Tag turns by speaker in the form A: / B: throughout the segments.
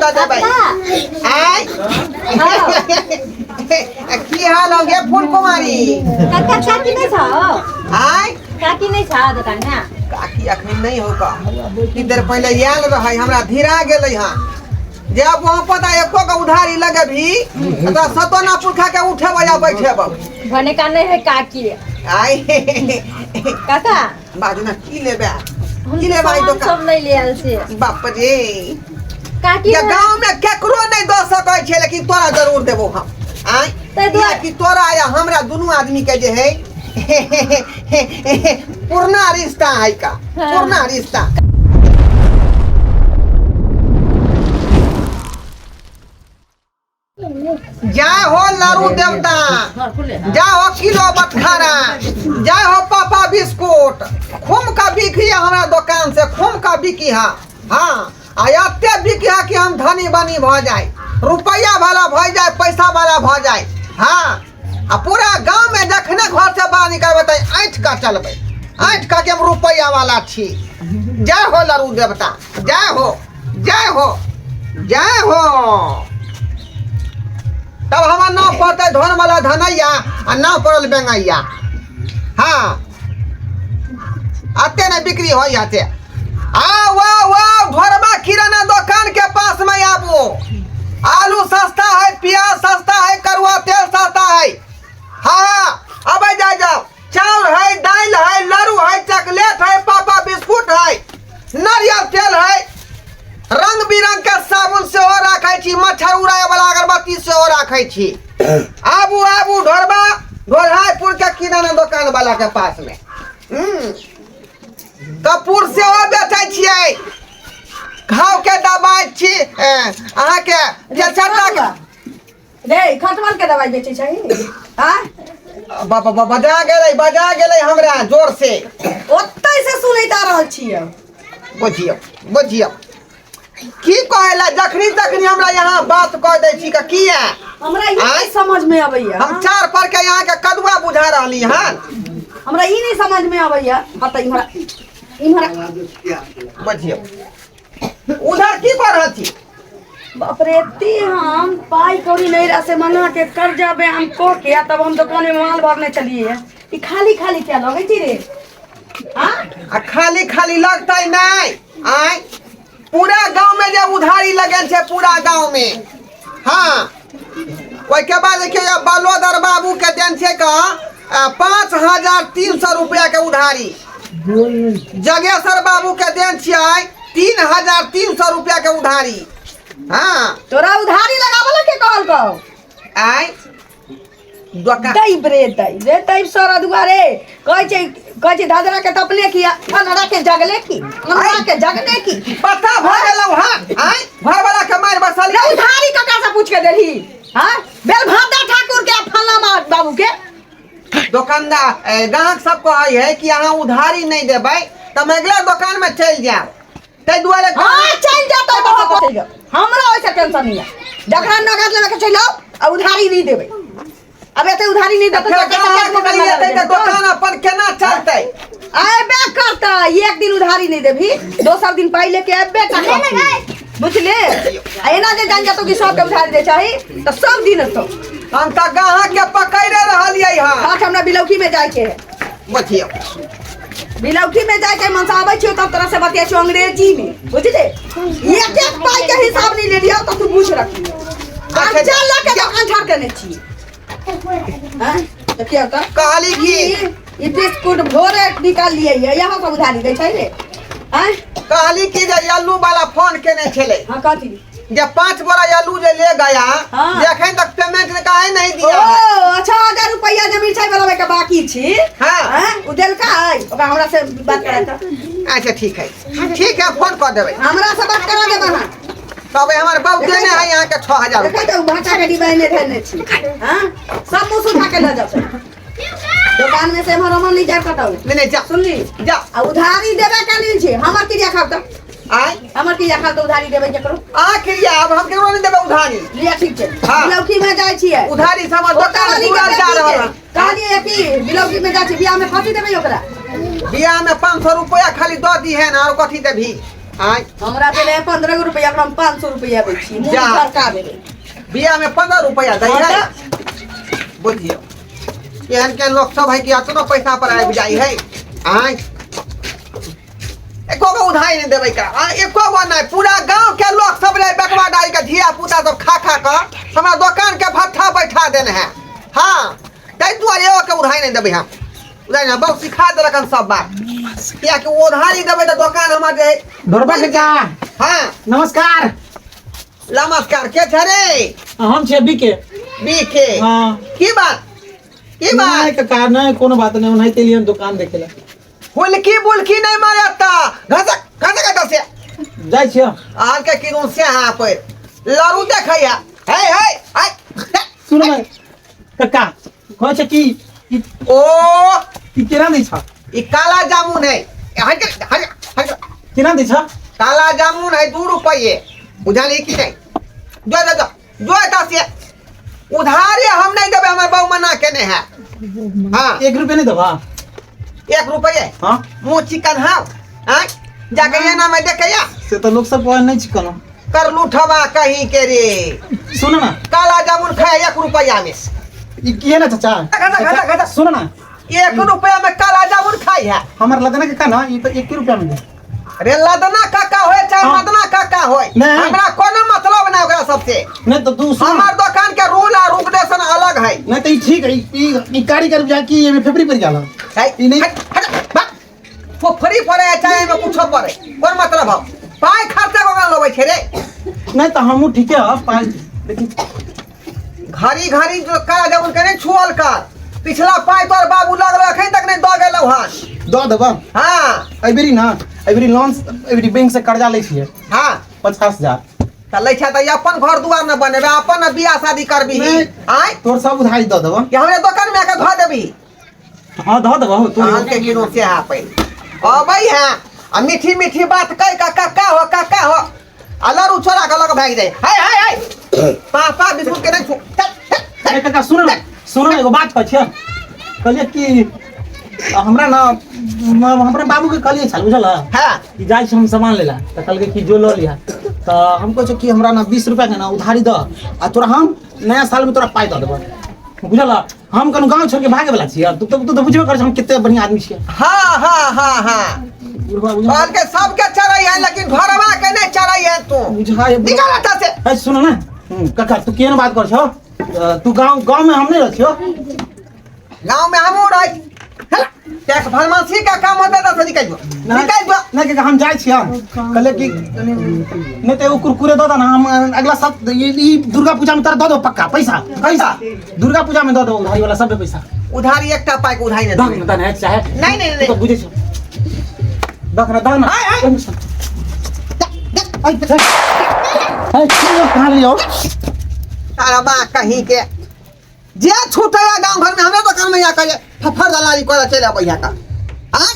A: कर दे भाई आय की हाल हो गया फूल कुमारी
B: काकी नहीं था
A: आय
B: काकी नहीं था दुकान में
A: काकी अखनी नहीं होगा कि देर पहले याद रहे हमरा धीरा गेलै हां जब वहां पता एको का उधारी लगे भी तो सतोना पुरखा के उठे बजा बैठे
B: भने का नहीं है काकी
A: आय
B: काका
A: बाजू ना की लेबे
B: की ले भाई दुकान सब नहीं ले आल से
A: बाप रे
B: काकी
A: ये गांव में केकरो नहीं दो सकै छे लेकिन तोरा जरूर देबो हम आय
B: ते दुआ
A: कि तोरा या हमरा दोनों आदमी के जे है पुरना रिश्ता है का पुरना रिश्ता जय हो लारू देवता जय हो किलो बटखारा जय हो पापा बिस्कुट खूम का बिकी हमरा दुकान से खूम का बिकी है हाँ आते बिकी है कि हम धनी बनी भ जाए रुपया वाला भ जाए पैसा वाला भ जाए हाँ आ पूरा गांव में जखने घर से बाहर निकलबे त ऐठ का चलबे ऐठ का के हम रुपया वाला छी जय हो लारू देवता जय हो जय हो जय हो तब हमार नाव पड़ते धन वाला धनैया आ नाव पड़ल बेंगैया हाँ आते न बिक्री हो जाते आओ घरबा किराना दुकान के पास में आबो आलू सस्ता है प्याज सस्ता है करुआ तेल सस्ता है हाँ अब जाओ चावल है दाल है लड़ू है चॉकलेट है पापा बिस्कुट है नारियल तेल है रंग बिरंग के साबुन से हो रखे छी मच्छर उड़ाए वाला अगरबत्ती से हो रखे छी आबू आबू ढोरबा ढोरहापुर के किराना दुकान वाला के पास में कपूर से हो बेचे छिए घाव के दवाई छी अहाँ के जे चटा
B: रे खटमल के दवाई बेचे छै हां
A: बजा गेलै हमरा जोर से
B: ओतै से सुनैता रहल छियै
A: बुझियो की कहला जखनी हमरा यहाँ बात कह दै छी का की है
B: हमरा ई नहीं समझ में आबैया
A: हम चार पर के यहाँ के कदुआ बुझा रहली हन
B: हमरा ई नहीं समझ में आबैया बता इमहरा
A: बुझियो उधर की कर रहल छी
B: बाप रे ती हम पाई कौड़ी नहीं रहा से मना के कर्जा बयान को के तब हम दुकान में माल भरने चलिए ई खाली खाली क्या लगे छी रे हां
A: खाली खाली लगतै नहीं आय पूरा गांव में जब उधारी लगल छे पूरा गांव में हाँ ओई के बाद देखियो बालोदर बाबू के देन छे का 5300 रुपया के उधारी जगेश्वर बाबू के देन छियै 3300 रुपया के उधारी हाँ
B: तोरा उधारी लगावला के कहल कहो
A: आय
B: दई रे तई सारा दुआरे कहै छै दादरा के तपले की अनरा के जगले की अनरा के जगने की
A: पता भ गेलौ हां आय घर वाला के मार बसल
B: उधारी कका से पूछ के देली हां बेलभादा ठाकुर के फलामा बाबू के
A: दुकानदार ग्राहक सब कहै है कि अहाँ उधारी नहीं देबै त हम अगला दुकान में चल जाब तै दुआरे
B: हां चल जातो तो हमरा ओइसे टेंशन नहीं है जखन नगद लेके चलो आ उधारी नहीं देबै अब एते उधारी नहीं देतो
A: तो दुकान अपन केना चलतै
B: आबे करता एक दिन उधारी नहीं देभी दोसर दिन पाई लेके आबे टका बुझले एना जे जान जातो कि सब के उधारी दे चाही तो सब दिन तो
A: हम त ग्राहक के पकड़े रहलियै हां
B: आज हमरा बिलौकी में जाय के है
A: बतियो
B: बिलौकी में जाय के मनसा आबै छियो तब तरह से बतिया छियो अंग्रेजी में बुझले एक एक पाई के हिसाब नहीं ले लिया तो तू पूछ रखी अच्छा ला के दुकान ठाड़ करने छी हां तो क्या होता
A: कहली की
B: ई बिस्कुट भोरे निकाल लिए यहाँ सब उधारी दे छै रे हां
A: कहली की जे आलू वाला फोन केने छले
B: हां कथी
A: जब 5 बोरा आलू जे ले गया देखें तक पेमेंट ने काहे नहीं दिया
B: ओ अच्छा अगर रुपया जे मिठाई वाला के बाकी छी
A: हां
B: उ देल का है ओकरा हमरा से बात करा था
A: अच्छा ठीक है फोन कर देबै
B: हमरा से बात करा देबा हां
A: तब हमारे बाबू देने है यहाँ के 6000
B: रुपया तो भाटा के डिब्बा में धरने छी हां सब मुंह उठा के ले जाओ दुकान में से हमरा मन नहीं जा कटाओ
A: नहीं जा
B: सुनली
A: जा
B: आ उधारी देबे के नहीं छी हमर क्रिया खाव त
A: आय
B: हमर क्रिया खाव त उधारी देबे के करो
A: क्रिया अब हम केकरो नहीं देबे उधारी
B: लिया ठीक छै
A: हाँ।
B: बिलौकी में जाय छियै
A: उधारी समझ दुकान जुड़ल जा रहल
B: कहलिए है कि बिलौकी में जाय छी बियाह में कथी देबे ओकरा
A: बियाह में 500 रुपया खाली दो दी है ना और कथी देभी आय
B: हमरा देले 15 रुपया हम 500 रुपया दै छी मुंह
A: जा।
B: झरका देले
A: बिया में 15 रुपया दै है बुझियो एहन के लोग सब है कि अतनो पैसा पर आबि जाई है आय एको को उधारी नहीं देबै का एको गो नहीं पूरा गांव के लोग सब रे बकवा डाली के धिया पुता सब खा खा कर हमरा दुकान के भट्ठा बैठा देने है हां तै दुआरे एगो के उधारी नहीं देबै हम उधारी ना बहुत सिखा देलकन सब बात किया कि उधारी देबै त दुकान हमर जे
C: धोरबा काका
A: हां
C: नमस्कार
A: नमस्कार के छरे
C: हम छे बीके
A: बीके
C: हां
A: की बात
C: नहीं काका नहीं कोनो बात नहीं नहीं के लिए दुकान देखेला
A: हुलकी बुलकी नहीं मारता घसक घसक से
C: जाय छियो
A: आल के किनु से हां पर लारू देखैया हे हे हाय
C: सुनो ना काका कहै छै कि
A: ओ
C: कि केना दै छ
A: ई काला जामुन है हट
C: केना दै छ
A: काला जामुन है 2 रुपये बुझाली कि नहीं जो से उधारी हम नहीं देबे हमर बहु मना केने है हां
C: 1 रुपया नहीं देबा
A: 1 रुपये
C: हां
A: मुंह चिकन हां हां जाके ये ना मैं देखैया
C: से तो लोग सब कहै नहीं चिकन
A: कर लूठवा कहीं के रे
C: सुनो ना
A: काला जामुन खाए 1 रुपया में
C: ई की है ना चाचा
A: घटा
C: सुनो ना
A: 1 रुपया में काला जामुन खाई है
C: हमर लदना के का ना ई तो 1 रुपया में दे
A: अरे लदना काका होए चाहे
C: हाँ।
A: मदना काका होए
C: नहीं।
A: हमरा कोनो मतलब ना ओकरा सबसे
C: नहीं तो तू सुन
A: हमार दुकान के रूल और रेगुलेशन अलग है
C: नहीं तो ई ठीक है ई कारीगर जाकी ये में फेफरी पर जाला ई नहीं
A: वो फ्री पड़े चाहे में कुछ पड़े और मतलब हो पाए खर्चा को लेबै छे रे
C: नहीं तो हमू ठीक है पाँच लेकिन
A: घड़ी घड़ी जो काला जामुन के नहीं छुअल कर पिछला पाए तोर बाबू लगल अखन तक नहीं द गेलौ हन
C: दो देबा
A: हां
C: एबरी ना एबरी लोन एबरी बैंक से कर्जा ले छिए
A: हां
C: 50,000
A: त लै छै त अपन घर दुआर न बनेबे अपन न बियाह शादी करबी
C: नहीं।
A: आय
C: तोर सब उधारी दो देबा
A: कि हमरे दुकान में आके ध देबी
C: हां दो देबा तू
A: आन के गिनो से आ पे अबै है आ मीठी मीठी बात कह का काका हो अलर उछोरा के लग भाग जाए हाय हाय हाय पापा बिस्कुट के नहीं
C: अरे काका सुनो ना एगो बात कह छिए कहलिए कि हमरा ना हमरा बाबू के कहलिए छल बुझल
A: हां
C: कि जाय छी हम सामान लेला त कहलके कि जो लो लिया त हमको जो कि हमरा ना 20 रुपया के ना उधारी द आ तोरा हम नया साल में तोरा पाई द देबो बुझल हम कनु गांव छोड़ के भागे वाला छिए तू तो बुझबे कर हम कितने बढ़िया आदमी छिए
A: हां और के सब के चढ़ाई है लेकिन घरवा के नहीं चढ़ाई है तू
C: बुझाए
A: निकाल आता से
C: ए सुनो ना काका तू केन बात कर छो तू गांव में हम नहीं रहियो
A: गांव में हमू रही टैक्स फरमासी का काम होता था निकाल दो
C: नहीं काका हम जाय छी कहले कि नहीं तो एगो कुरकुरे दो ना हम अगला साल ई दुर्गा पूजा में तोरा दो पक्का पैसा दुर्गा पूजा में दो उधारी वाला सब पैसा
A: उधारी एकटा पाई के उधारी नहीं
C: दो ना चाहे
A: नहीं
C: तो बुझे छो दो ना कहाँ लियो
A: तारा बा कहीं के जे छूटेगा गांव घर में हमरे दुकान में या कहे फफर दलाली कोला चले आबै का हां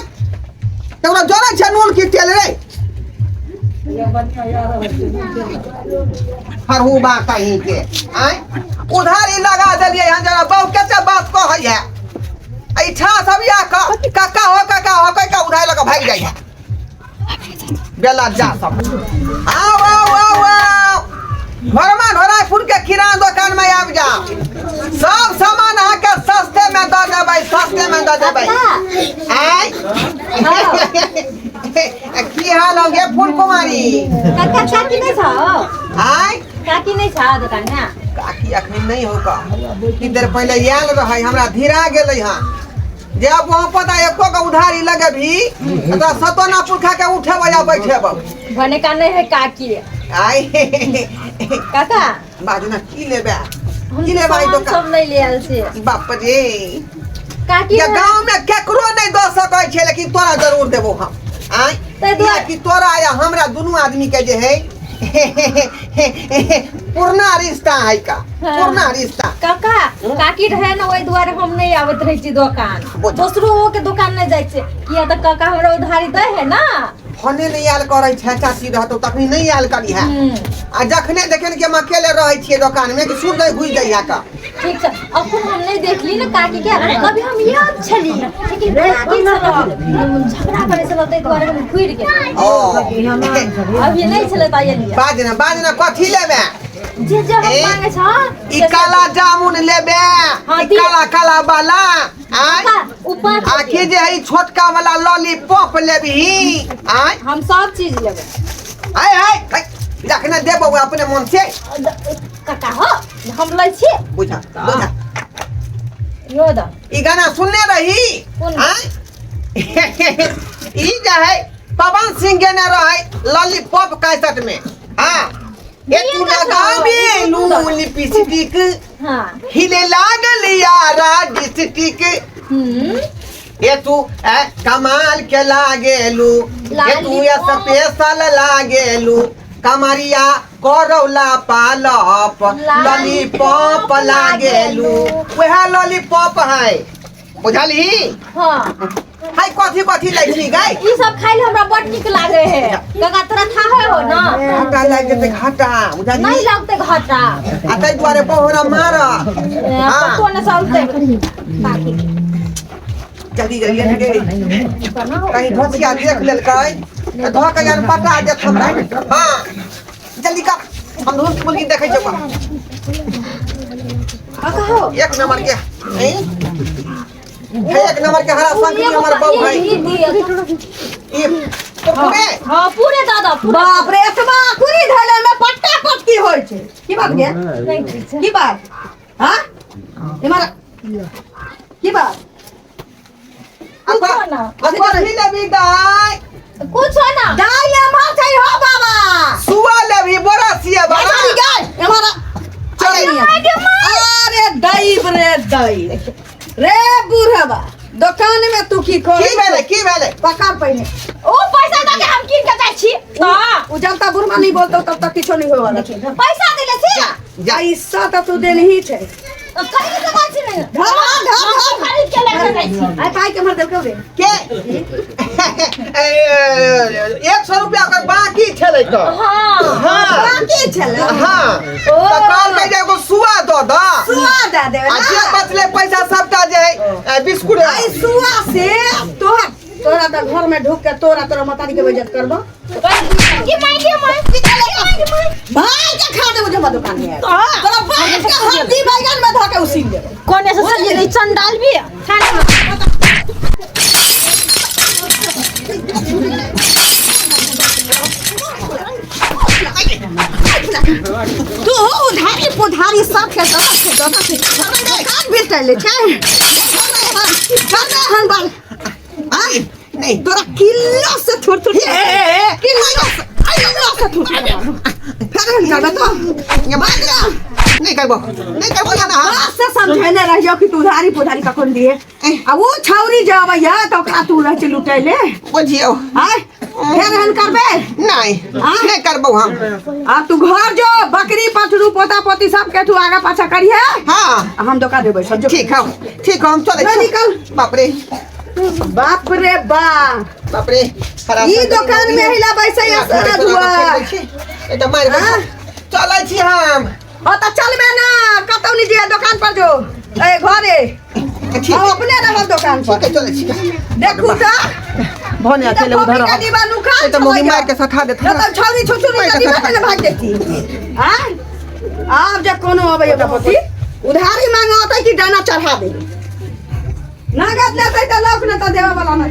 A: तोरा जोरे छ नून की तेल रे हरहु बा कहीं के आय उधारी लगा देलिए हम जरा बहु केते बात कहै है ऐठा सब या काका हो कह का उधारी लगा भाग जाई है बेला जा सब आओ घरमा ढोरापुर के किराना दुकान में आब जाओ सब सामान आके सस्ते में दे देबै आय की हाल हो गे फूल कुमारी
D: काका काकी नहीं था
A: आय
D: काकी नहीं था दुकान में
A: काकी अखन नहीं हो का कि देर पहले आयल रहे हमरा धीरा गेलै हां जब वहां पता एको का उधारी लगे भी तो सतोना पुरखा के उठेबै या बैठेबै
D: भने का नहीं है काकी
A: आय
D: काका
A: बाजना की लेबे
D: हम
A: की लेबै
D: सामान सब नहीं ले आल से
A: बाप रे
D: काकी
A: ये गांव में केकरो नहीं दे सकै छै लेकिन तोरा जरूर देबो हम आय
D: ते दुआ
A: कि तोरा या हमरा दोनों आदमी के जे है पुरना रिश्ता है का पुरना रिश्ता
D: काका काकी रहे ना वही द्वारे हम नहीं आवत रही छी दुकान
A: बोझ।
D: दूसरो के दुकान नहीं जाय छे किया त काका हमरा उधारी दे है ना
A: फोने नहीं आयल करे छै चाची रहतो तखनी नहीं आयल करी है आ जखने देखेन कि हम अकेले रहै छियै दुकान में कि सुर दे घुस जाइया का
D: ठीक छै अपन हम नहीं देखली ना काकी के अभी हम याद छली लेकिन काकी से झगड़ा करे से तै द्वारे हम घुर गेल
A: ओ
D: अभी नहीं छले ताये लिया
A: बाजना कथी लेबे
D: जे जे हम मांगे छ
A: ई काला जामुन लेबे
D: हाँ,
A: ई काला वाला आय
D: ऊपर
A: आ के जे है छोटका वाला लॉलीपॉप लेबही आय
D: हम सब चीज लेबे
A: आय जखने देबो अपने मन से
D: काका हो हम लै छी
A: बुझा
D: यो द
A: ई गाना सुनने रही
D: कौन?
A: आय ई जे है पवन सिंह गेने रहे लॉलीपॉप कैसेट में हां ए तू लगाबे लू लिपस्टिक
D: हां
A: हिले लागल यारा डिस्टिक ये तू कमाल के लागेलू ये तू ये स्पेशल लागेलू कमरिया करौला पालप लॉलीपॉप लागेलू वह लॉलीपॉप है बुझली
D: हां
A: हाय कथी लै छी गई
D: ई सब खाइ ले हमरा बड नीक लागे है काका तोरा था हो ना
A: घाटा लाग जेते घाटा बुझली
D: नहीं लगते घाटा
A: आ तै दुआरे बहुरा मार
D: पतो न चलते बाकी
A: जल्दी कहीं भसिया देख लेलकै धो के जान पटा देत हमरा हां जल्दी कर हम दोस्त मुर्गी देखै छौ
D: काका हो
A: एक नंबर के एक नंबर के हरा संगी हमर बहू है ई तो पूरे
D: हां पूरे दादा पूरा
B: बाप रे एतबा कुरी धैले में पट्टा पटकी होय छै की बात गे
D: नहीं ठीक छै
B: की बात हां इमारा की बात
D: कुछ ना
A: कथी लेबी दाई
D: कुछ ना
B: दाई एम्हर छै हो बाबा
A: सुआ लेबी बरसिया बाबा
B: बाबा गई हमारा अरे दई रे बूढ़वा दुकान में तू की कर
A: की भेले
B: पकड़ पहले
D: ओ पैसा दे के हम किन के जाय छी
B: उ जब तक बुढ़वा नहीं बोलतो तब तक किछो नहीं होवा
D: पैसा देले छी
B: पैसा तो तू देन ही छै
D: खरीद के बात छी नहीं
B: धर
D: खरीद के लेके जाय छी
B: आई पाई के मर देल रे
A: के 100 रुपया के बाकी छले तो
D: हां
A: हां
B: बाकी छले
A: हां तो काल के एगो सुआ दो द
B: सुआ दे दे
A: आ जे बचले पैसा सबटा जे है बिस्कुट
B: आई सुआ से तोरा त घर में ढुक के तोरा मतारी के बेइज्जत करबो
D: की मांगे
B: भाई के खा देबो जब दुकान में तोरा भाई के हल्दी बैगन में धके उसीन दे
D: कोने से सब्जी चंडाल भी
B: तू उधारी पुधारी सब के दुकान बेच ले छै करना हन बाल
A: नहीं
B: तोरा किलो से छोड़ किलो से छोड़ फिर हम करबे तो
A: ये मान जा नहीं करबो ना
B: से समझाने रहियो कि तू उधारी पुधारी कखन दिए आ वो छौरी जब या तो ओकरा तू रह लुटै ले
A: बुझियो
B: आय फिर हम करबे
A: नहीं करबो हम
B: आ तू घर जो बकरी पठरू पोता पोती सब के तू आगा पाछा करिए
A: हां
B: हम दुकान देबै सब
A: ठीक है हम चले
B: निकल
A: बाप रे
B: बाप रे
A: बाप रे
B: ई दुकान में हिला बैसे असर हुआ
A: ए त मार चलै छी हम
B: ओ त चलबे ना कतौ नहीं जे दुकान पर जो ए घरे हम अपने रह दुकान पर
A: चलै छी
B: देखू त
A: भने अकेले उधर
B: का दीवा नुखा
A: ए त मोगी मार के सठा देत
B: न त छौरी छुछुरी का दीवा ने भाग देती हां अब जब कोनो अबे ओकरा पति उधारी मांगा होता कि डाना चढ़ा दे नगद लेते त लोक न त देवा वाला न